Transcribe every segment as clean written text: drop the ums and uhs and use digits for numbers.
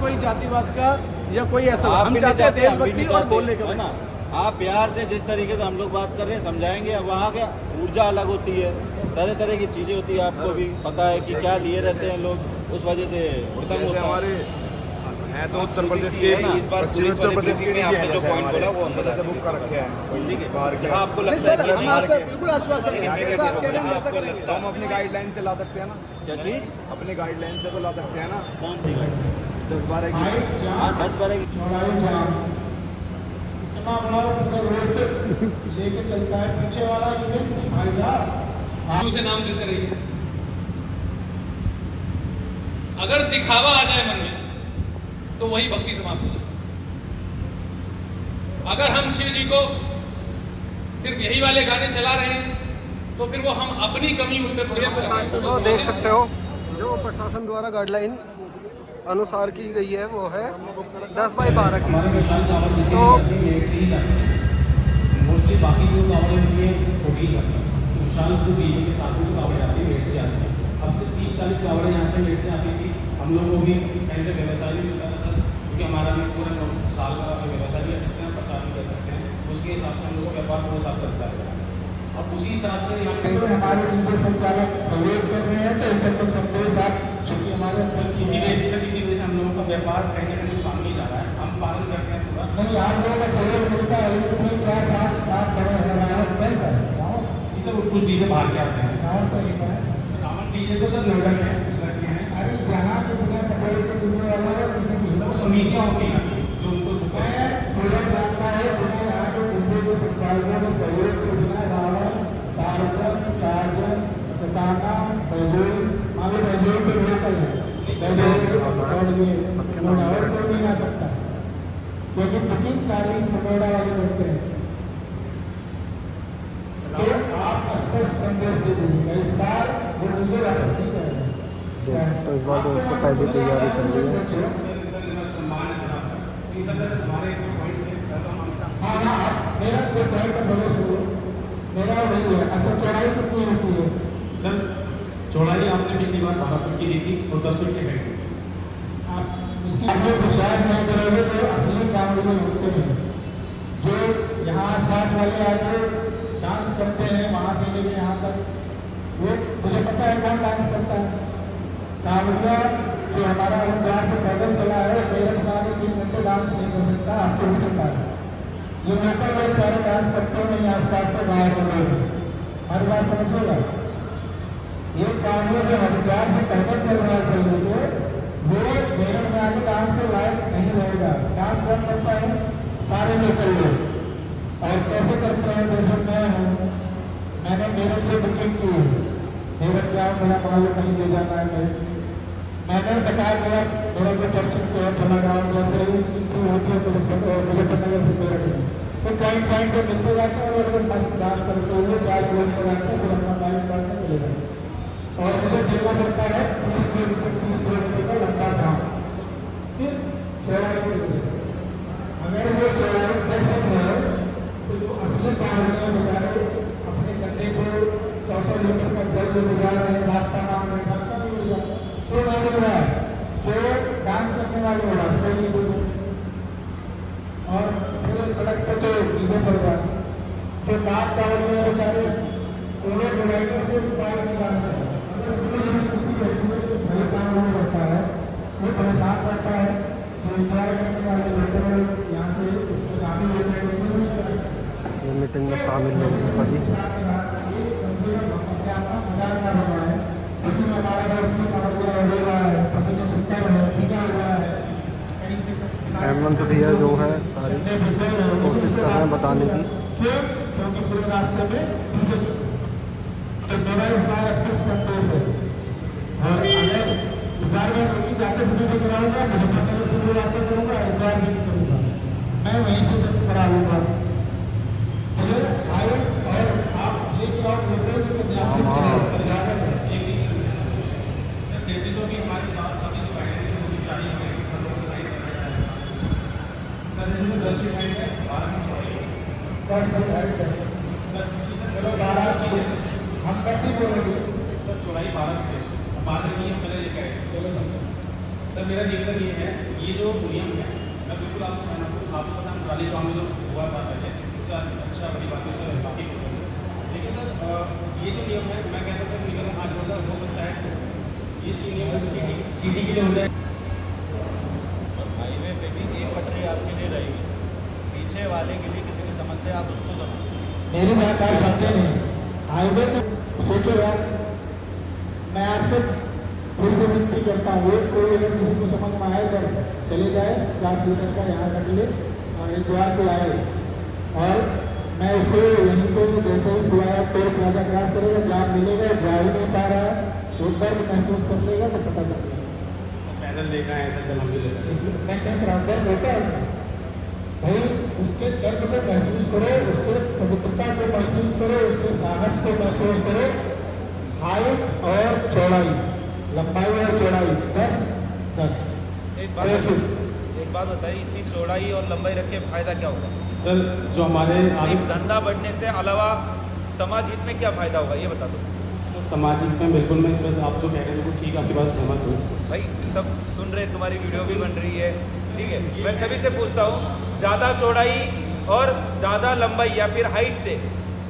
कोई जातिवाद का या कोई ऐसा, हम चाहते हैं देशभक्ति और बोलने का है ना। आप प्यार से जिस तरीके से हम लोग बात कर रहे हैं समझाएंगे। अब वहाँ क्या ऊर्जा अलग होती है, तरह तरह की चीज़ें होती है, आपको भी पता है कि क्या लिए रहते हैं लोग, उस वजह से उड़तंग होता है। हमारे हैं तो उत्तर प्रदेश के इस बार पश्चिमी उत्तर प्रदेश के आपने जो पॉइंट बोला वो अंदर से बुक कर रखे हैं। ठीक है, बाहर के जहाँ आपको नहीं लगता है सर, हम आपसे बिल्कुल आश्वासन देंगे, जैसा आप कह रहे हैं वैसा करेंगे। तो हम अपनी गाइडलाइन से ला सकते हैं ना। क्या चीज़? अपनी गाइडलाइन से तो ला सकते हैं ना। कौन सी गाड़ी? 10-12 की। हाँ 10-12 की। इतना बड़ा रोड लेके चलता है पीछे वाला इवेंट भाई साहब से नाम लेते रहिए। अगर दिखावा आ जाए मन में तो वही भक्ति समाप्त हो जाए। अगर हम शिव जी को सिर्फ यही वाले गाने चला रहे हैं तो फिर वो हम अपनी कमी उन पर प्रयोग कर रहे हैं। तो देख सकते हो जो प्रशासन द्वारा गाइडलाइन अनुसार की गई है वो है 10/12 की। तो मोस्टली बाकी जो कावड़े होती है छोटी करते हैं, विशाल को भी के साथ में कावड़े आती है वेट से आती है। अब से 30-40 कावड़े यहाँ से वेट से आती थी। हम लोग को भी कहीं पे व्यवसाय भी मिलता था सर, क्योंकि हमारा भी पूरा साल का व्यवसाय भी कर सकते हैं, प्रचार भी कर सकते हैं। उसके हिसाब से हम लोग का व्यापार पूरे साल चलता है। अब उसी हिसाब से हमारे टीम संचालक सहयोग कर रहे हैं तो इनका कुछ संदेश आप, चूँकि हमारे इसी वजह से हम लोगों का व्यापार कहीं ना कहीं नुकसान नहीं जा रहा है, हम पालन करते हैं पूरा। नहीं आप लोगों का सहयोग मिलता है, 4-5 स्टाफ खड़े हैं ये सब कुछ डीजे बाहर के आते हैं। रावण डीजे तो सर नोएडा के हैं, रखे हैं। अरे यहाँ पे बिना सफाई के डीजे वाला है किसी की समितियाँ होती हैं जो उनको पूरा जानता है। बिना यहाँ के डीजे के संचालकों के सहयोग के बिना रावण, टार्जन, साजन, कसाना, बैजोई, मान लो बैजोई पे लोकल है, और कोई नहीं आ सकता क्योंकि बुकिंग सारी नोएडा वाले करते हैं। तो आप स्पष्ट संदेश दे दीजिएगा इस बार वो मुझे वापस नहीं करेंगे। तो इस बार तो उसको पहली तैयारी चल रही है। हाँ हाँ आप मेरा जो पॉइंट बोलो शुरू मेरा वही है। अच्छा चौड़ाई कितनी होती है सर? चौड़ाई आपने पिछली बार 12 फुट की दी थी और 10 फुट की है। आप उसकी अपने विश्वास नहीं करोगे तो असली काम में होते हैं। जो यहाँ आसपास वाले आके डांस करते हैं वहाँ से लेके यहाँ तक, वो मुझे पता है कौन डांस करता है। कांवड़िया जो हमारा हरिद्वार से पैदल चला है मेरठ में आगे 3 घंटे डांस नहीं कर सकता, आपको भी पता है। ये लोकल लोग सारे डांस करते हैं, नहीं आसपास के गाँव के लोग। हर बात समझिएगा, ये कांवड़िया जो हरिद्वार से पैदल चल रहा है चलने के, वो मेरठ में आगे डांस के लायक नहीं रहेगा। डांस कौन करता है? सारे लोकल लोग। और कैसे करते हैं? जैसे मैं हूँ, मैंने मेरठ से बुकिंग की है, मेरठ क्या मेरा मान लो कहीं ले जाना है, मैंने बता दिया मेरा जो टेंशन को है चला गाँव जैसे ही होती है तो मुजफ्फरनगर से मेरठ में तो पॉइंट जो मिलते जाते हैं और मस्त डांस करते हुए 4 किलोमीटर आते हैं, फिर अपना बाइक काटने चले जाते। और मुझे देखना पड़ता है 30 किलोमीटर का लंबा जाम सिर्फ चौड़ाई की वजह से। अगर वो चौड़ाई 10 फुट है तो जो असली कांवड़िया बेचारे अपने कंधे को 100 लीटर का जल ले जा रहे हैं, रास्ता मांग रहे हैं, रास्ता नहीं मिल रहा तो नहीं मिल रहा है। जो डांस करने वाले वो रास्ते ही नहीं मिल रहे और पूरे सड़क पर तो डीजे चल रहा है। जो नाक कांवड़िया बेचारे पूरे डिवाइडर के उपाय निकालते हैं। अगर पूरी स्थिति में सही काम नहीं करता है वो परेशान करता है। जो इंतजार करने वाले लोग यहाँ से उसको शामिल होने के लिए मीटिंग में शामिल लोग सभी हेमंत भैया जो है सारी कोशिश कर रहे हैं बताने की। क्योंकि पूरे रास्ते में तो मेरा इस बार स्पष्ट संदेश है। और अगर इस बार मैं रोटी जाते समय भी कराऊंगा, मुजफ्फरनगर से भी रास्ते करूँगा, हरिद्वार से भी करूँगा, मैं वहीं से जब करा लूँगा। मुझे आए और आप लेके आओ लोकल के ज़्यादा एक चीज़ सर, जैसे जो भी हमारे पास अभी जो गाइडेंस है वो भी जारी हो गई सब लोग साइन कराया जाएगा सर। जैसे जो 10 की गाइड है 12 की चौड़ाई 10 चलो 12 की हम कैसे बोलेंगे सर? चौड़ाई 12 की 12 की हम पहले लेकर आए। चलो सर मेरा निवेदन ये है, ये जो जो नियम है मैं बिल्कुल आपको सहमत हूँ। आपको पता है ट्राली चौक में जो हुआ था पहले उससे अच्छा बड़ी बात है, उससे बाकी कुछ नहीं। लेकिन सर ये जो नियम है मैं कहता हूँ नियम आज हो सकता है ये नियम सीधी के लिए हो जाए। हाईवे पे भी एक पटरी आपके लिए रहेगी, पीछे वाले के लिए कितनी समस्या आप उसको समझो। मेरी बात आप समझे नहीं। हाईवे पे सोचो यार, मैं आपसे फिर से विनती करता हूँ, कोई अगर किसी को समझ में आए तो चले जाए 4 किलोमीटर का यहाँ कट ले और एक द्वार से आए, और मैं उसको यहीं पे जैसे ही सिवाय टोल प्लाजा क्रॉस करेगा, जाम मिलेगा, जा ही नहीं पा रहा है, तो दर्द महसूस कर लेगा तो पता चल जाएगा। पैदल देखा है ऐसा चल मैं क्या बराबर होता है भाई, उसके दर्द को महसूस करो, उसके पवित्रता को महसूस करो, उसके साहस को महसूस करो। हाइट और चौड़ाई, लंबाई और चौड़ाई 10-10। एक बात बताइए, इतनी चौड़ाई और लंबाई रख के फायदा क्या होगा सर? जो हमारे एक धंधा बढ़ने से अलावा समाज हित में क्या फायदा होगा ये बता दो। सामाजिक में बिल्कुल मैं इस पर आप जो कह रहे हैं वो ठीक, आपकी बात सहमत हूँ भाई सब सुन रहे, तुम्हारी वीडियो भी बन रही है, ठीक है। मैं सभी से पूछता हूँ, ज़्यादा चौड़ाई और ज़्यादा लंबाई या फिर हाइट से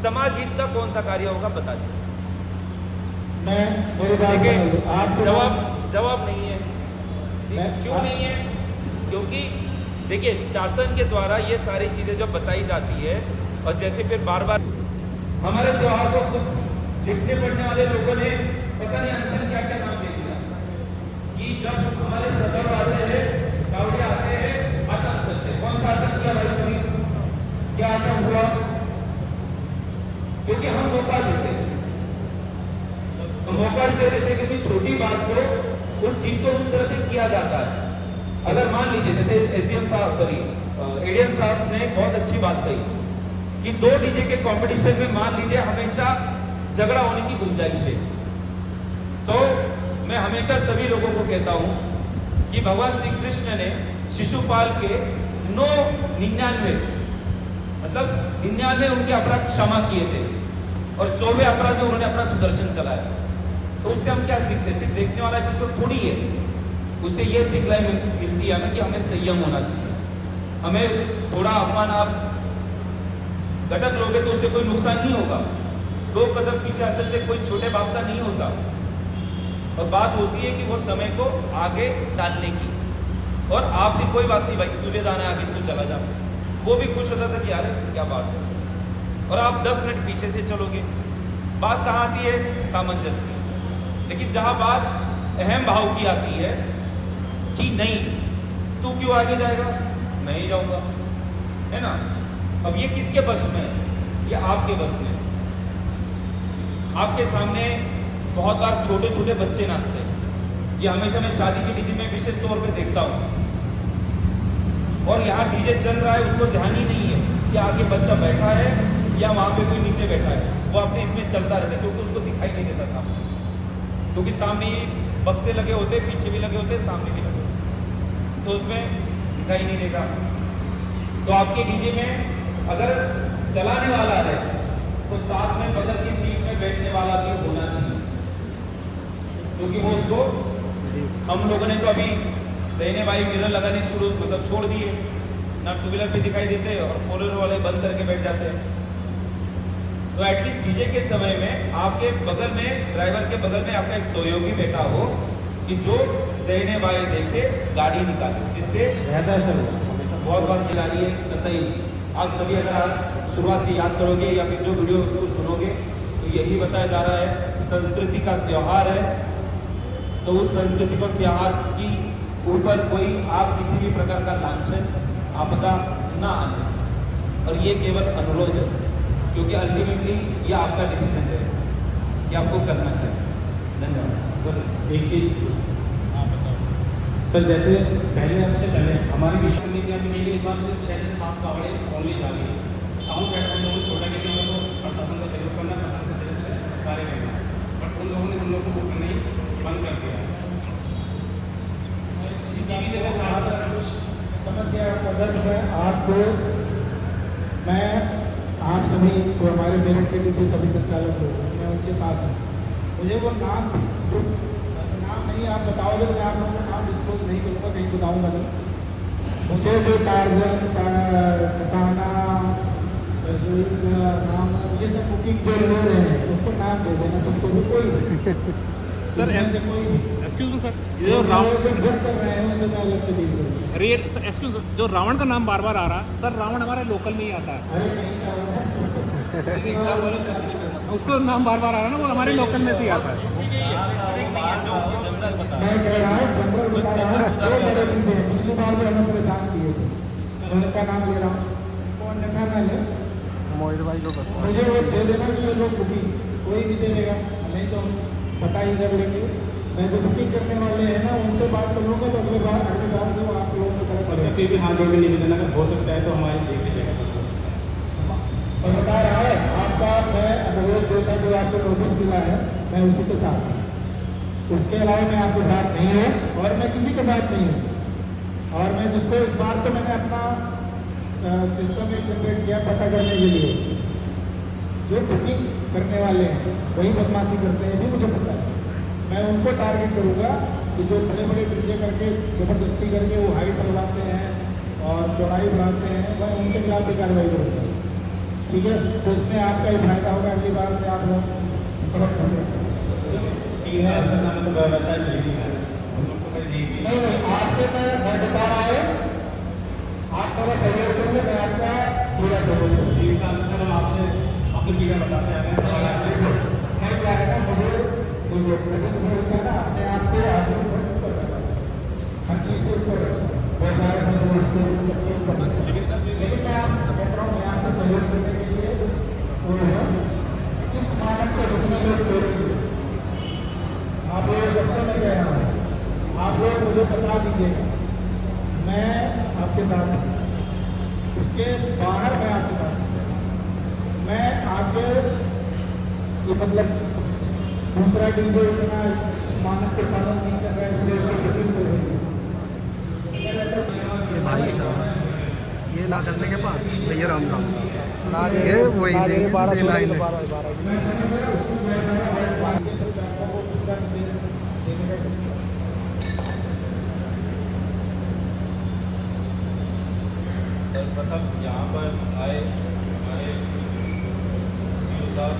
समाज हित का कौन सा कार्य होगा बता दीजिए। देखिए जवाब नहीं है। क्यों नहीं है? क्योंकि देखिए शासन के द्वारा ये सारी चीज़ें जब बताई जाती है और जैसे फिर बार बार हमारे त्योहार को कुछ लिखने पढ़ने वाले लोगों ने पता नहीं अनशन क्या क्या नाम दे दिया कि जब हमारे सदर आते हैं, कावड़िया आते हैं, आतंक करते हैं। कौन सा आतंक किया भाई तुमने? क्या आतंक हुआ? क्योंकि हम मौका देते हैं, तो मौका इसलिए देते हैं क्योंकि छोटी बात को उस चीज को उस तरह से किया जाता है। अगर मान लीजिए जैसे एसडीएम साहब एडीएम साहब ने बहुत अच्छी बात कही कि 2 डीजे के कंपटीशन में मान लीजिए हमेशा झगड़ा होने की गुंजाइश है, तो मैं हमेशा सभी लोगों को कहता हूं कि भगवान श्री कृष्ण ने शिशुपाल के 99 मतलब 99 उनके अपराध क्षमा किए थे और 100वें अपराध में उन्होंने अपना सुदर्शन चलाया। तो उससे हम क्या सीखते हैं? सिर्फ देखने वाला एपिसोड थोड़ी है, उससे ये सीखना मिलती है हमें कि हमें संयम होना चाहिए। हमें थोड़ा अपमान आप घटक लोगे तो उससे कोई नुकसान नहीं होगा, 2 कदम पीछे असर से कोई छोटे बाप का नहीं होता। और बात होती है कि वो समय को आगे डालने की, और आपसे कोई बात नहीं भाई तुझे जाना है आगे तू चला जा, वो भी खुश होता था कि यार क्या बात है, और आप 10 मिनट पीछे से चलोगे। बात कहाँ आती है? सामंजस्य की। लेकिन जहां बात अहम भाव की आती है कि नहीं तू क्यों आगे जाएगा, मैं ही जाऊंगा, है ना। अब ये किसके बस में है? ये आपके बस में है। आपके सामने बहुत बार छोटे छोटे बच्चे नाचते हैं, ये हमेशा मैं शादी की डीजे में विशेष तौर पे देखता हूँ, और यहाँ डीजे चल रहा है उसको ध्यान ही नहीं है कि आगे बच्चा बैठा है या वहाँ पे कोई नीचे बैठा है, वो अपने इसमें चलता रहता है क्योंकि उसको दिखाई नहीं देता सामने, क्योंकि सामने बक्से लगे होते, पीछे भी लगे होते, सामने भी लगे होते, तो उसमें दिखाई नहीं देता। तो आपके डीजे में अगर चलाने वाला है तो साथ में बगल की सीट में बैठने वाला भी होना चाहिए, क्योंकि वो उसको हम लोगों ने तो अभी देने भाई मिरर लगाने छोड़ दिए ना, 2 व्हीलर भी दिखाई देते और 4 व्हीलर वाले बंद करके बैठ जाते हैं। तो एटलीस्ट डीजे के समय में आपके बगल में, ड्राइवर के बगल में आपका एक सहयोगी बैठा हो कि जो देने बाएं देखे गाड़ी निकाले, जिससे रहता है सर बहुत बार खिलाड़ी है कतई। आप सभी अगर आप शुरुआत से याद करोगे या फिर जो वीडियो उसको सुनोगे तो यही बताया जा रहा है संस्कृति का त्यौहार है, तो उस संस्कृति पर त्यौहार की ऊपर कोई आप किसी भी प्रकार का लांछन आपदा ना आने, और ये केवल अनुरोध है क्योंकि अल्टीमेटली ये आपका डिसीजन है कि आपको करना है। धन्यवाद सर। एक चीज सर, जैसे पहले हमारी विश्व नीति के लिए इस बार से 6 से 7 कावड़े ओनली जा रही है। साउंड प्लेटफॉर्म लोगों छोटा के लिए तो प्रशासन का सहयोग करना, प्रशासन का सहयोग से कार्य करना, बट उन लोगों ने हम लोगों को करना ही बंद कर दिया। इसी से मैं कुछ समझ गया दर्द है आपको। मैं आप सभी तो हमारे मेरठ के लिए सभी संचालक लोग, मैं उनके साथ हूँ। मुझे वो नाम जो नाम नहीं आप बताओगे तो मैं आप लोगों को नाम डिस्क्लोज नहीं करूँगा, कहीं बताऊँगा नहीं। मुझे जो टार्जन कसाना जो नाम ये सब बुकिंग जो ले रहे हैं उसको नाम दे देना जिसको भी कोई सर से कोई एक्सक्यूज मी सर, ये जो जो रावण बुक कर रहे हैं उनसे तो अलग से डील करेंगे। अरे एक्सक्यूज, जो रावण का नाम बार बार आ रहा है सर, रावण हमारे लोकल में ही आता है। अरे नहीं था उसको नाम बार बार आ रहा है ना, वो हमारे लोकल में से ही आता है। मैं कह रहा हूँ जनरल बता रहा हूँ दो मेरे से पिछली बार भी हमें परेशान किए थे। मैं उनका नाम ले रहा हूँ, कौन लिखा ना ले मोहित भाई को बता मुझे वो दे देना कि ये लोग बुकिंग कोई भी दे देगा, नहीं तो हम पता ही कर लेंगे। मैं जो बुकिंग करने वाले हैं ना उनसे बात कर लूँगा तो अगले बार अगले साल से वो आप लोगों की तरफ और सर फिर भी हाथ जोड़ के निवेदन अगर हो सकता है तो हमारी देख लीजिएगा। और बता रहा है आपका मैं अनुरोध जो था जो आपको नोटिस मिला है मैं उसी के साथ हूँ, उसके अलावा मैं आपके साथ नहीं हूँ और मैं किसी के साथ नहीं हूँ। और मैं जिसको इस बार तो मैंने अपना सिस्टम में जनरेट किया पता करने के लिए, जो बुकिंग करने वाले हैं वही बदमाशी करते हैं भी मुझे पता है। मैं उनको टारगेट करूँगा कि जो बड़े बड़े डीजे करके ज़बरदस्ती करके वो हाइट बढ़ाते हैं और चौड़ाई बढ़ाते हैं, मैं उनके खिलाफ भी कार्रवाई करूँगा। ठीक है, तो इसमें आपका ही फायदा होगा, अगली बार से आप लोग नहीं नहीं आपसे मैं बता रहा हूँ, आप मेरा सहयोग करेंगे, मैं आपका पूरा सहयोग करूँगा। 3 साल से सर हम आपसे अपनी पीढ़ियाँ बताते आ रहे हैं। मैं क्या है ना मुझे होता है ना अपने आप को आगे हर चीज़ से ऊपर बहुत सारे सबसे ऊपर, लेकिन मैं आप कह रहा हूँ मैं आपका सहयोग करने के लिए वो है इस मानक को जितने लोग ले रहे हैं आप लोग सबसे मैं कह रहा हूँ आप लोग मुझे बता दीजिएगा, मैं आपके साथ हूँ, उसके बाहर मैं आपके साथ हूँ। मैं आगे ये मतलब दूसरा डीजे इतना मानक को पालन नहीं कर रहा है इसलिए उसको बुकिंग हो रही है। ये भाई साहब ये ना करने के पास भैया राम राम ये वही देंगे जो देना ही नहीं। मैं समझ उसको बाकी सब चाहता हूँ दूसरा निर्देश देने का सर्वप्रथम यहाँ पर आए हमारे सीओ साहब,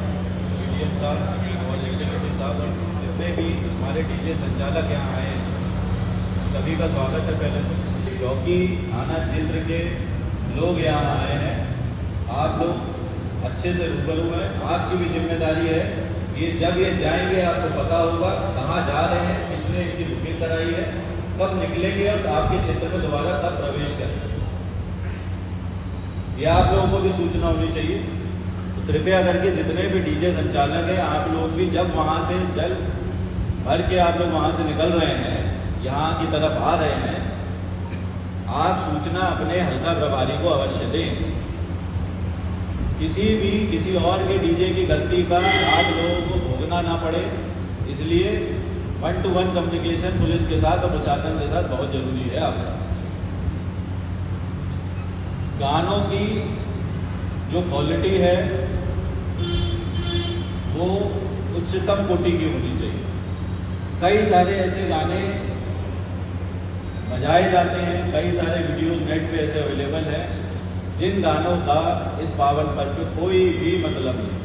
मीडियम साहब और इलेक्ट्रिसिटी साहब और जितने भी हमारे डीजे संचालक यहाँ आए हैं, सभी का स्वागत है। पहले चौकी थाना क्षेत्र के लोग यहाँ आए हैं, आप लोग अच्छे से रूबरू हैं। आपकी भी जिम्मेदारी है कि जब ये जाएंगे आपको पता होगा कहाँ जा रहे हैं, किसने इनकी बुकिंग कराई है, कब निकलेंगे और आपके क्षेत्र में दोबारा कब प्रवेश करेंगे, ये आप लोगों को भी सूचना होनी चाहिए। तो कृपया करके जितने भी डीजे संचालक हैं आप लोग भी जब वहाँ से जल भर के आप लोग वहाँ से निकल रहे हैं, यहाँ की तरफ आ रहे हैं, आप सूचना अपने हल्का प्रभारी को अवश्य दें। किसी और के डीजे की गलती का आप लोगों को भोगना ना पड़े, इसलिए 1-to-1 कम्युनिकेशन पुलिस के साथ और प्रशासन के साथ बहुत जरूरी है। आपका गानों की जो क्वालिटी है वो उच्चतम कोटि की होनी चाहिए। कई सारे ऐसे गाने बजाए जाते हैं, कई सारे वीडियोस नेट पे ऐसे अवेलेबल हैं जिन गानों का इस पावन पर्व पे कोई भी मतलब नहीं,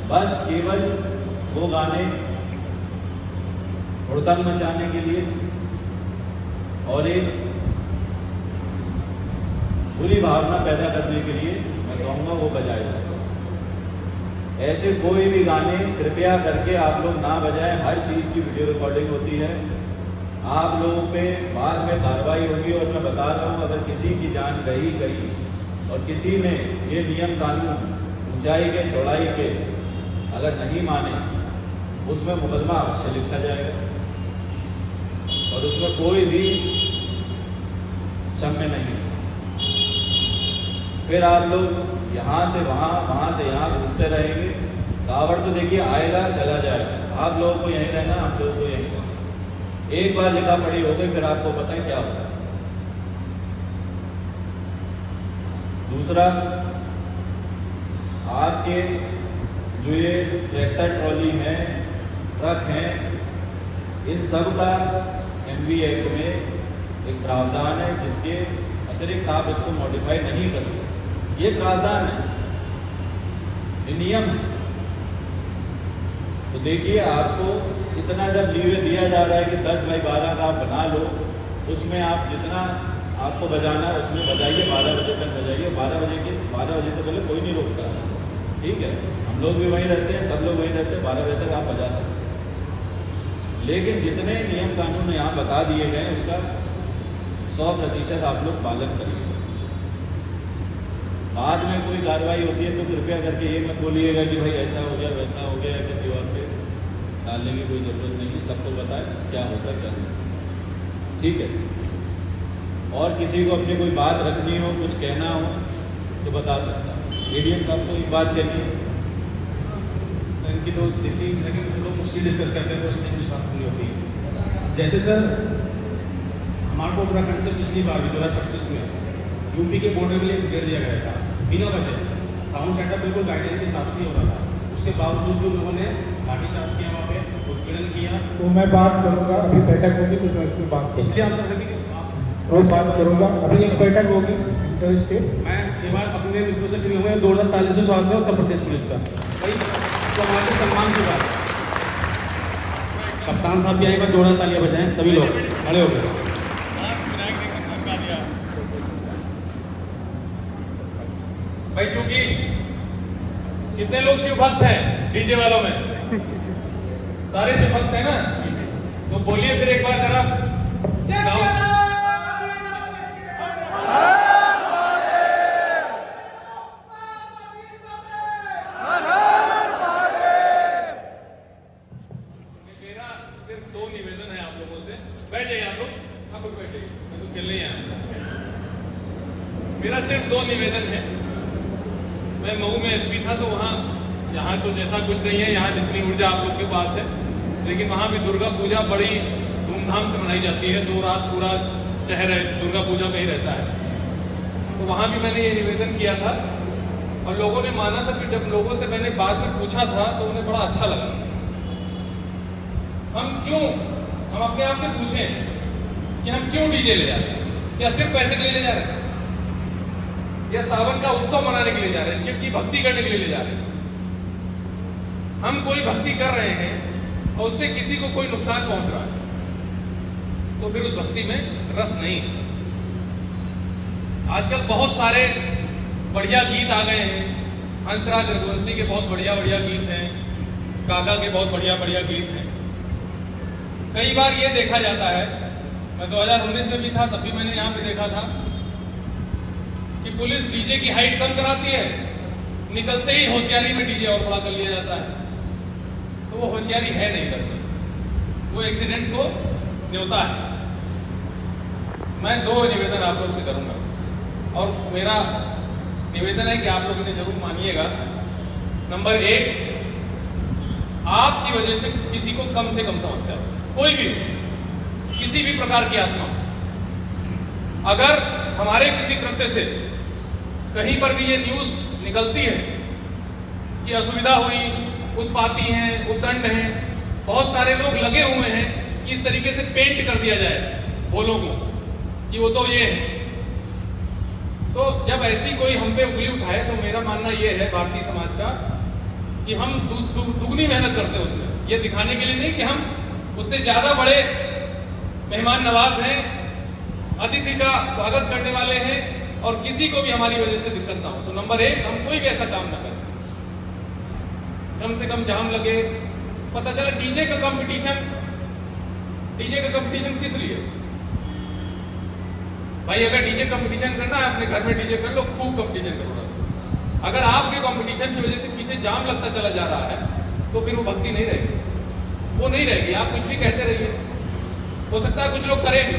बस केवल वो गाने हुड़दंग मचाने के लिए और एक बुरी भावना पैदा करने के लिए मैं कहूँगा वो बजाए जाते हैं। ऐसे कोई भी गाने कृपया करके आप लोग ना बजाएं। हर चीज़ की वीडियो रिकॉर्डिंग होती है, आप लोगों पे बाद में कार्रवाई होगी। और मैं बता रहा हूँ, अगर किसी की जान गई और किसी ने ये नियम कानून ऊंचाई के चौड़ाई के अगर नहीं माने, उसमें मुकदमा अवश्य लिखा जाएगा और उसमें कोई भी क्षम्य नहीं। फिर आप लोग यहाँ से वहाँ, वहाँ से यहाँ घूमते रहेंगे। कावड़ तो देखिए आएगा चला जाएगा, आप लोगों को यहीं रहना, हम लोगों को यहीं रहना। एक बार लिखा पढ़ी हो गई, फिर आपको पता है क्या होगा। दूसरा, आपके जो ये ट्रैक्टर ट्रॉली हैं, ट्रक हैं, इन सब का MV एक्ट में प्रावधान है जिसके अतिरिक्त आप इसको मॉडिफाई नहीं कर सकते। ये प्रावधान है, ये नियम है। तो देखिए, आपको इतना जब लीवे दिया जा रहा है कि 10 बाई 12 का आप बना लो, उसमें आप जितना आपको बजाना है उसमें बजाइए, 12 बजे तक बजाइए। 12 बजे से पहले कोई नहीं रोकता, ठीक है। हम लोग भी वहीं रहते हैं, सब लोग वहीं रहते हैं, 12 बजे तक आप बजा सकते हैं। लेकिन जितने नियम कानून यहाँ बता दिए गए हैं उसका 100% आप लोग पालन करिए। बाद में कोई कार्रवाई होती है तो कृपया करके ये मत बोलिएगा कि भाई ऐसा हो गया वैसा हो गया, किसी और पे डालने की कोई ज़रूरत नहीं है। सबको बताएं क्या होता क्या नहीं, ठीक है। और किसी को अपनी कोई बात रखनी हो, कुछ कहना हो तो बता सकता है। एडीएम साहब को एक बात कहनी है। इनकी तो जितनी लेकिन लोग मुझसे डिस्कस करते हैं, उसमें कुछ बात नहीं होती। जैसे सर हमारे को उत्तराखंड से पिछली बार भी 2025 में यूपी के बॉर्डर के लिए क्लियर दिया गया था, बिना वजह साउंड सेटअप बिल्कुल गाइडलाइन के हिसाब से ही हो रहा था। उसके बावजूद भी लोगों ने लाठीचार्ज किया, वहाँ पे उत्पीड़न किया। तो मैं बात करूँगा, अभी बैठक होगी तो मैं उस पर बात करूँगा। इसलिए आप सर रोज बात करूँगा। अभी एक बैठक होगी इंटर स्टेट। मैं ये बात अपने मित्रों से फ्री हुए 2043 से स्वागत है उत्तर प्रदेश पुलिस का, भाई तो हमारे सम्मान की बात। कप्तान साहब भी आए, बार जोड़ा तालियां बजाएं सभी लोग खड़े हो गए। भाई चूंकि कितने लोग शिव भक्त हैं डीजे वालों में? सारे शिव भक्त हैं ना? तो बोलिए फिर एक बार जरा। मेरा सिर्फ 2 निवेदन है आप लोगों से। बैठ जाइए आप लोग बैठ जाइए, मैं तो खेलने ही आया। मेरा सिर्फ 2 निवेदन है। मैं मऊ में एसपी था तो यहाँ तो जैसा कुछ नहीं है, यहाँ जितनी ऊर्जा आप लोग के पास है, लेकिन वहाँ भी दुर्गा पूजा बड़ी धूमधाम से मनाई जाती है। 2 रात पूरा शहर है दुर्गा पूजा में ही रहता है। तो वहाँ भी मैंने ये निवेदन किया था और लोगों ने माना था। कि जब लोगों से मैंने बाद में पूछा था तो उन्हें बड़ा अच्छा लगा। हम अपने आप से पूछें कि हम क्यों डीजे ले जा रहे हैं? क्या सिर्फ पैसे के लिए ले जा रहे हैं, या सावन का उत्सव मनाने के लिए जा रहे हैं, शिव की भक्ति करने के लिए ले जा रहे हैं? हम कोई भक्ति कर रहे हैं और उससे किसी को कोई नुकसान पहुंच रहा है तो फिर उस भक्ति में रस नहीं है। आजकल बहुत सारे बढ़िया गीत आ गए हैं। हंसराज रघुवंशी के बहुत बढ़िया गीत हैं, काका के बहुत बढ़िया गीत हैं। कई बार ये देखा जाता है, मैं 2019 में भी था तब भी मैंने यहाँ पे देखा था कि पुलिस डीजे की हाइट कम कराती है, निकलते ही होशियारी में डीजे और बड़ा कर लिया जाता है। तो वो होशियारी है नहीं दरअसल, वो एक्सीडेंट को न्योता है। मैं 2 निवेदन आप लोग से करूंगा और मेरा निवेदन है कि आप लोग इन्हें जरूर मानिएगा। नंबर 1, आपकी वजह से किसी को कम से कम समस्या हो, कोई भी किसी भी प्रकार की आत्मा, अगर हमारे किसी कृत्य से कहीं पर भी ये न्यूज निकलती है कि असुविधा हुई, उत्पाती हैं, उद्दंड हैं, बहुत सारे लोग लगे हुए हैं कि इस तरीके से पेंट कर दिया जाए बोलों को कि वो तो ये है, तो जब ऐसी कोई हम पे उंगली उठाए तो मेरा मानना ये है भारतीय समाज का कि हम दुगनी मेहनत करते हैं उसमें, ये दिखाने के लिए नहीं कि हम उससे ज्यादा बड़े मेहमान नवाज हैं, अतिथि का स्वागत करने वाले हैं और किसी को भी हमारी वजह से दिक्कत ना हो। तो नंबर 1, हम कोई भी ऐसा काम ना करें। कम से कम जाम लगे। पता चला डीजे का कंपटीशन किस लिए? भाई अगर डीजे कंपटीशन करना है अपने घर में डीजे कर लो, खूब कंपटीशन करो। अगर आपके कंपटीशन की वजह से पीछे जाम लगता चला जा रहा है तो फिर वो भक्ति नहीं रहेगी, वो नहीं रहेगी। आप कुछ भी कहते रहिए, हो सकता है कुछ लोग करेंगे।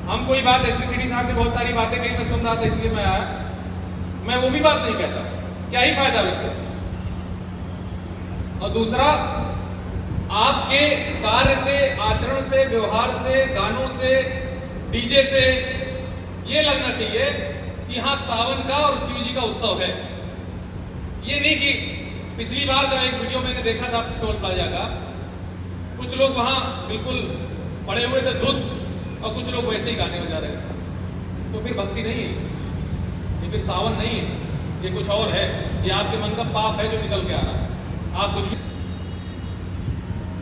हम कोई बात एसपीसीडी साहब ने बहुत सारी बातें कही, मैं सुन रहा था इसलिए मैं आया, मैं वो भी बात नहीं कहता, क्या ही फायदा उससे। और दूसरा, आपके कार्य से, आचरण से, व्यवहार से, गानों से, डीजे से ये लगना चाहिए कि हाँ सावन का और शिव जी का उत्सव है। ये नहीं कि पिछली बार जब एक वीडियो मैंने देखा था टोल प्लाजा का, कुछ लोग वहां बिल्कुल पड़े हुए थे धुत और कुछ लोग वैसे ही गाने बजा रहे हैं, तो फिर भक्ति नहीं है, ये फिर सावन नहीं है, ये कुछ और है। ये आपके मन का पाप है जो निकल के आ रहा है। आप कुछ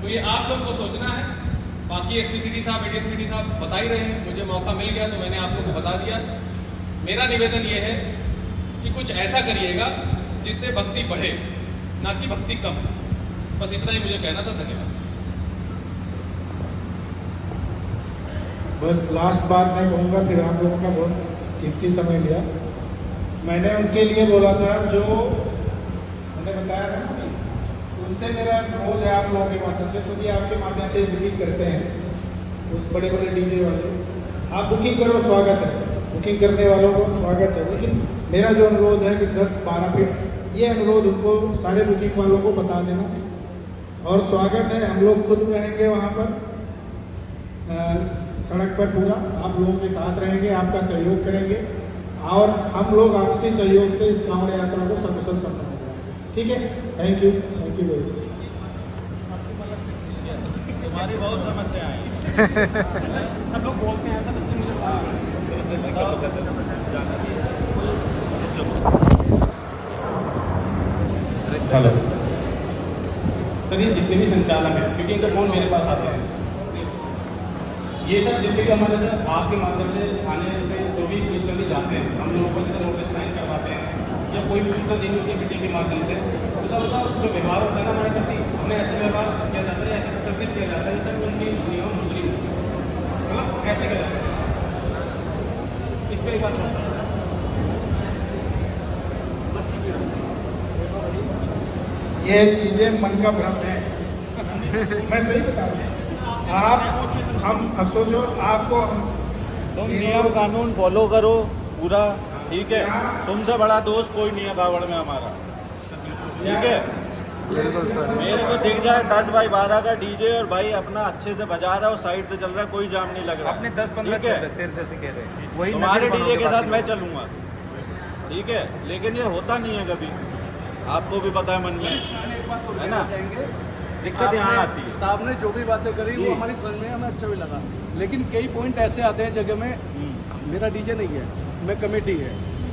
तो ये आप लोग को सोचना है। बाकी एसपी सिटी साहब, एडीएम सिटी साहब बता ही रहे हैं, मुझे मौका मिल गया तो मैंने आप लोग को बता दिया। मेरा निवेदन ये है कि कुछ ऐसा करिएगा जिससे भक्ति बढ़े, ना कि भक्ति कम। बस इतना ही मुझे कहना था। धन्यवाद। बस लास्ट बात मैं कहूँगा, फिर आप लोगों का बहुत कीमती समय लिया। मैंने उनके लिए बोला था जो मैंने बताया था ना, उनसे मेरा अनुरोध है आप लोगों के माध्यम से, क्योंकि आपके माध्यम से बुकिंग करते हैं उस बड़े बड़े डीजे वाले। आप बुकिंग करो, स्वागत है, बुकिंग करने वालों को स्वागत है, लेकिन मेरा जो अनुरोध है कि 10-12 फीट, ये अनुरोध उनको सारे बुकिंग वालों को बता देना। और स्वागत है, हम लोग खुद रहेंगे वहाँ पर सड़क पर पूरा, आप लोगों के साथ रहेंगे, आपका सहयोग करेंगे और हम लोग आपसी सहयोग से इस कांवड़ यात्रा को सकुशल संपन्न कराएंगे। ठीक है, थैंक यू वेरी मच। हमारी बहुत समस्याएं हैं। सब लोग बोलते हैं ऐसा, इसलिए मुझे हेलो सर, ये जितने भी संचालक हैं, क्योंकि इनका फोन मेरे पास आते हैं, ये सब जितने भी हमारे से आपके माध्यम से थाने से जो भी पुलिस कर्मी जाते हैं, हम लोगों को जैसे नोटिस साइन करवाते हैं या कोई भी सूचना देनी होती है मीटिंग के माध्यम से, तो सर उसका जो व्यवहार होता है ना हमारे प्रति, हमें ऐसे व्यवहार किया जाता है, ऐसे प्रकृति किया जाता है सर, उनकी नियम मुस्लिम मतलब ऐसे किया जाता है। इस पर एक बात ये चीज़ें मन का भ्रम है। मैं सही बता रहा हूँ। आप हम अब सोचो, आपको तुम नियम कानून फॉलो करो पूरा, ठीक है। तुमसे बड़ा दोस्त कोई नहीं है कावड़ में हमारा, ठीक है। मेरे को दिख जाए 10x12 का डीजे और भाई अपना अच्छे से बजा रहा है और साइड से चल रहा है, कोई जाम नहीं लग रहा। अपने 10-15 सिर जैसे कह रहे हैं, वही तुम्हारे डीजे के साथ मैं चलूंगा, ठीक है। लेकिन ये होता नहीं है कभी, आपको भी पता है मन में, है ना, दिक्कत यहाँ आती है। साहब ने जो भी बातें करी वो हमारी समझ में हमें अच्छा भी लगा, लेकिन कई पॉइंट ऐसे आते हैं जगह में मेरा डीजे नहीं है, मैं कमेटी है।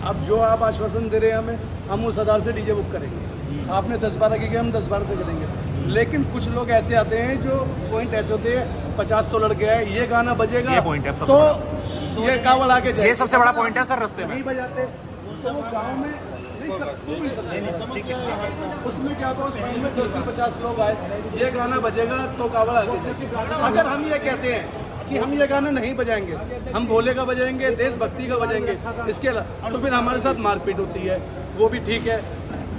अब जो आप आश्वासन दे रहे हैं हमें, हम उस आधार से डीजे बुक करेंगे। आपने 10-12 की, हम 10-12 से करेंगे। लेकिन कुछ लोग ऐसे आते हैं जो पॉइंट ऐसे होते हैं, 50-100 लड़के हैं, ये गाना बजेगा, ये पॉइंट है तो ये कावड़ आगे जाए, ये सबसे बड़ा पॉइंट है सर रास्ते में। नहीं बजाते तो वो गाँव में उसमें क्या होता है, उस पॉइंट में 10-50 लोग आए, ये गाना बजेगा तो कावड़ आगे जाए। अगर हम ये कहते हैं कि हम ये गाना नहीं बजाएंगे, हम भोले का बजाएंगे, देशभक्ति का बजाएंगे, इसके अलावा तो फिर हमारे साथ मारपीट होती है, वो भी ठीक है।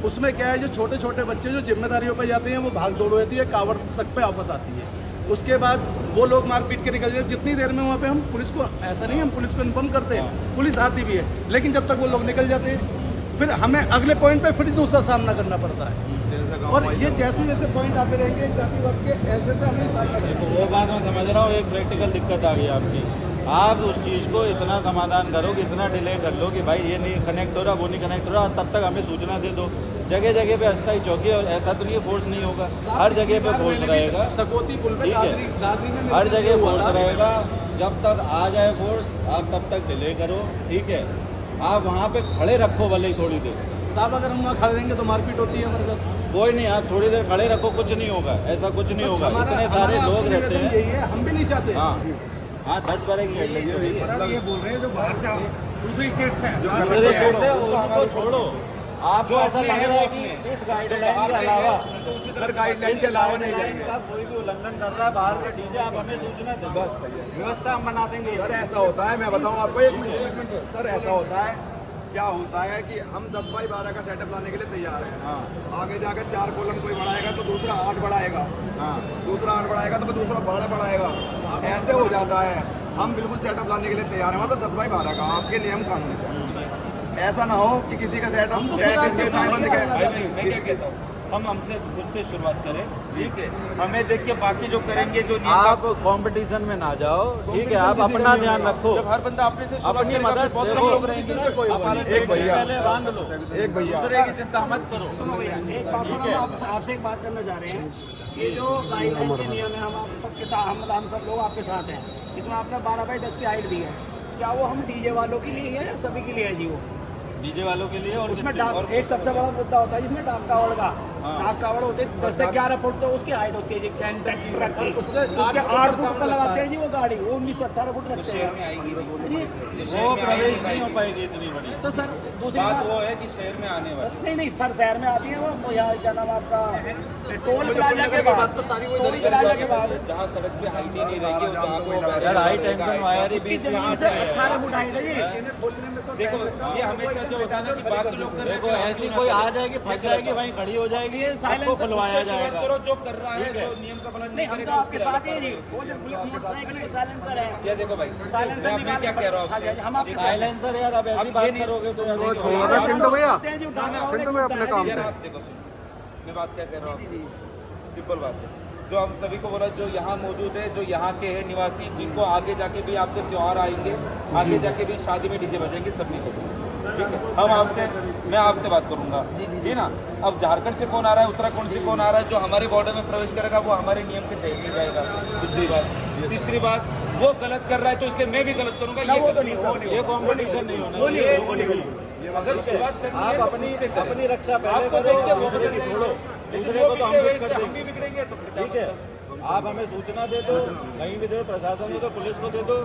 उसमें क्या है, जो छोटे छोटे बच्चे जो जिम्मेदारियों पर जाते हैं वो भाग दौड़ होती है, कावड़ तक पे आफत आती है। उसके बाद वो लोग मारपीट के निकल जाते। जितनी देर में वहाँ पे हम पुलिस को, ऐसा नहीं हम पुलिस को इन्फॉर्म करते हैं, पुलिस आती भी है, लेकिन जब तक वो लोग निकल जाते हैं फिर हमें अगले पॉइंट पे फिर दूसरा सामना करना पड़ता है। और ये जैसे जैसे पॉइंट आते रहेंगे जातिवाद के, ऐसे से हमें सामना करना है। वो बात मैं समझ रहा हूँ, एक प्रैक्टिकल दिक्कत आ गई आपकी। आप उस चीज़ को इतना समाधान करो कि इतना डिले कर लो कि भाई ये नहीं कनेक्ट हो रहा, वो नहीं कनेक्ट हो रहा, तब तक हमें सूचना दे दो। जगह जगह पे अस्थायी चौकी, और ऐसा तो नहीं है फोर्स नहीं होगा, हर जगह पे फोर्स रहेगा, सकोती पुल पे ठीक है, हर जगह फोर्स रहेगा। जब तक आ जाए फोर्स, आप तब तक डिले करो, ठीक है। आप वहाँ पे खड़े रखो भले ही थोड़ी देर। साहब अगर हम वहाँ खड़े रहेंगे तो मारपीट होती है हमारे साथ। कोई नहीं, आप थोड़ी देर खड़े रखो, कुछ नहीं होगा, ऐसा कुछ नहीं होगा। इतने सारे लोग रहते हैं, यही है, हम भी नहीं चाहते। हाँ 10-12 की लगी हुई है। मतलब ये बोल रहे हैं जो बाहर से दूसरी स्टेट से दूसरे स्टेट से उनको छोड़ो। आपको ऐसा लग रहा है कि इस गाइडलाइन के अलावा, गाइडलाइन के अलावा नहीं जाएंगे। का कोई भी उल्लंघन कर रहा है बाहर का डीजे, आप हमें सूचना दें, बस व्यवस्था हम बना देंगे। सर ऐसा होता है, मैं बताऊं आपको, एक मिनट सर, ऐसा होता है, क्या होता है कि हम 10x12 का सेटअप लाने के लिए तैयार हैं। हाँ। आगे जाकर 4 कॉलम कोई बढ़ाएगा तो दूसरा 8 बढ़ाएगा, हाँ। दूसरा 8 बढ़ाएगा तो दूसरा 12 बढ़ाएगा, ऐसे हो जाता है। हम बिल्कुल सेटअप लाने के लिए तैयार हैं, मतलब 10x12 का आपके नियम कानून से। ऐसा ना हो कि किसी का सेटअप मैं क्या कहता हूँ, हम हमसे खुद से शुरुआत करें, ठीक है। हमें देख के बाकी जो करेंगे, जो आप कंपटीशन में ना जाओ, ठीक है। आप अपना ध्यान रखो, जब हर बंदा अपने से शुरुआत अपनी करेगा, मदद बहुत देखो। लोग रहेंगे ना। एक पहले बांध लो, एक भैया दूसरे की चिंता मत करो। एक बात सर, हम आपसे एक बात करना चाह रहे हैं। ये जो गाइडलाइन के नियम है, हम आप सबके साथ, हम सब लोग आपके साथ हैं। इसमें आपने 12x10 की हाइट दी है, क्या वो हम डीजे वालों के लिए है या सभी के लिए है जी? वो डीजे वालों के लिए और उसमें एक सबसे बड़ा मुद्दा होता है जिसमें डाक कावड़ का, डाक कावड़ होते हैं 10 से 11 फुट, तो उसकी हाइट होती है जी ट्रक की, उसके 8 फुट पर लगाते हैं जी वो गाड़ी, वो 1918 फुट रखते हैं जी। वो प्रवेश नहीं हो पाएगी इतनी बड़ी। तो सर दूसरी बात वो है कि शहर में आने वाली नहीं सर, शहर में आती है वो यहाँ क्या नाम आपका टोल प्लाजा के बाद, टोल प्लाजा के बाद जहाँ सड़क पे हाइट ही नहीं रहेगी, जहाँ को यार हाई टेंशन वायर उसकी जमीन से 18 फुट हाइट है जी। देखो ये हमेशा जो होता है ना कि बाकी लोग कर रहे हैं, देखो ऐसी कोई आ जाएगी, फंस जाएगी, वहीं खड़ी हो जाएगी, उसको खुलवाया जाएगा। करो जो कर रहा है, जो नियम का पालन नहीं, नहीं हम तो करेगा आपके साथ ही हैं जी। वो जो मोटरसाइकिल के साइलेंसर है, ये देखो भाई, साइलेंसर मैं क्या कह रहा हूँ आपसे, हम आपके साइलेंसर यार, अब ऐसी बात करोगे तो यार नहीं होगा। छोड़ो ना चिंटू भैया, चिंटू चिंटू भैया अपने काम यार पे। आप देखो, सुनो मैं बात क्या कह रहा हूँ, सिंपल बात है। जो हम सभी को बोला, जो यहाँ मौजूद है, जो यहाँ के हैं निवासी, जिनको आगे जाके भी आपके त्योहार आएंगे, आगे जाके भी शादी में डीजे बजेंगे, सभी को, ठीक है। हम आपसे, मैं आपसे बात करूंगा, ठीक ना। अब झारखंड से कौन आ रहा है, उत्तराखंड से कौन आ रहा है, जो हमारे बॉर्डर में प्रवेश करेगा वो हमारे नियम के तहत ही जाएगा। दूसरी बात, तीसरी बात, वो गलत कर रहा है तो इसलिए मैं भी गलत करूंगा, ये तो नहीं, ये कंपटीशन नहीं होना चाहिए। अगर शुरुआत से आप अपनी रक्षा पहले करो, दूसरे की छोड़ो, दूसरे को तो हम फिट कर देंगे, बिगड़ेंगे तो ठीक है। आप हमें सूचना दे दो, कहीं भी दो, प्रशासन को दो, पुलिस को दे दो,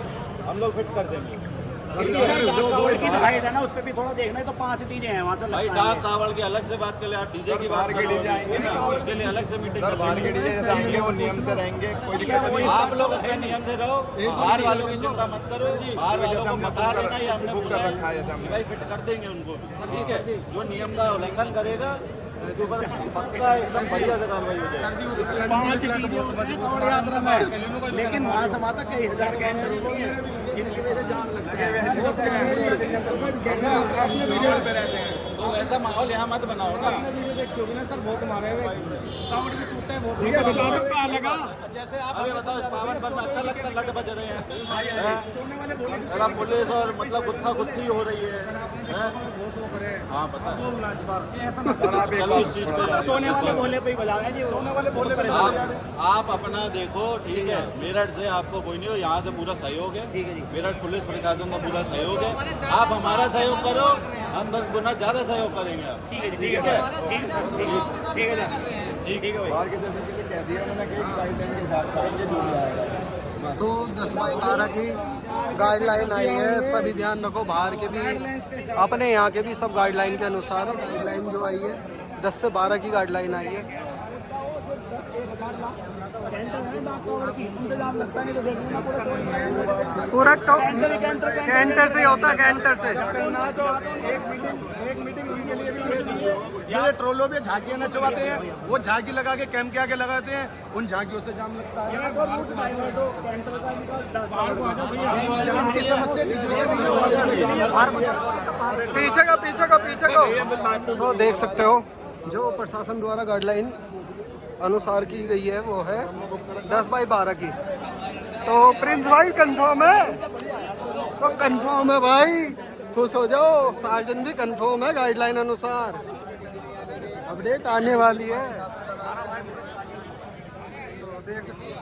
हम लोग फिट कर देंगे। रोड की हाइट है ना, उस पर भी थोड़ा देखना है, तो 5 डीजे हैं वहाँ से भाई डाक कावड़ की अलग से बात कर ले, आप डीजे की बात करोगे ना, उसके लिए अलग से मीटिंग बाहर के डीजे जैसे आएंगे वो नियम से रहेंगे, कोई दिक्कत नहीं। आप लोग अपने नियम से रहो, बाहर वालों की चिंता मत करो। बाहर वालों को बता देना ही हमने बोला है कि भाई फिट कर देंगे उनको भी, ठीक है। जो नियम का उल्लंघन करेगा उसके ऊपर पक्का एकदम बढ़िया से कार्रवाई हो जाएगी। 5 डीजे होते हैं कावड़ यात्रा में, लेकिन वहाँ से वहाँ तक कई हजार कैमरे होती हैं, जिनकी वजह से जान लगता है। तो वैसा माहौल यहाँ मत बनाओ ना। अभी बताओ, इस पावन पर्व में अच्छा लगता है, लट बज रहे हैं, सारा पुलिस और मतलब गुत्था गुत्थी हो रही है। हाँ पता है। चलो इस चीज पे सोने वाले भोले पे ही बजा रहे हैं जी, सोने वाले भोले पे। आप अपना देखो, ठीक है। मेरठ से आपको कोई नहीं हो, यहाँ से पूरा सहयोग है, मेरठ पुलिस प्रशासन का पूरा सहयोग है। आप हमारा सहयोग करो, हम 10 गुना ज्यादा सहयोग करेंगे। आप ठीक है, ठीक है, ठीक है भाई। बाहर के से कह दिया उन्होंने कि गाइडलाइन के हिसाब से आएंगे, जो भी आएगा। तो 10/12 की गाइडलाइन आई है, सभी ध्यान रखो। बाहर के भी, अपने यहाँ के भी सब गाइडलाइन के अनुसार है। गाइडलाइन जो आई है 10 से 12 की गाइडलाइन आई है। पूरा कैंटर से होता है, कैंटर से। एक मीटिंग उनके लिए भी होनी चाहिए। जो ट्रोलों पे झांकियां नचवाते हैं, वो झांकी लगा के कैंप के आगे लगाते हैं, उन झांकियों से जाम लगता है। पीछे का तो देख सकते हो, जो प्रशासन द्वारा गाइडलाइन अनुसार की गई है वो है 10/12 की। तो प्रिंस भाई कंफर्म है? तो कंफर्म है भाई, खुश हो जाओ। सार्जन भी कंफर्म है गाइडलाइन अनुसार, अपडेट आने वाली है। तो देख सकते हो।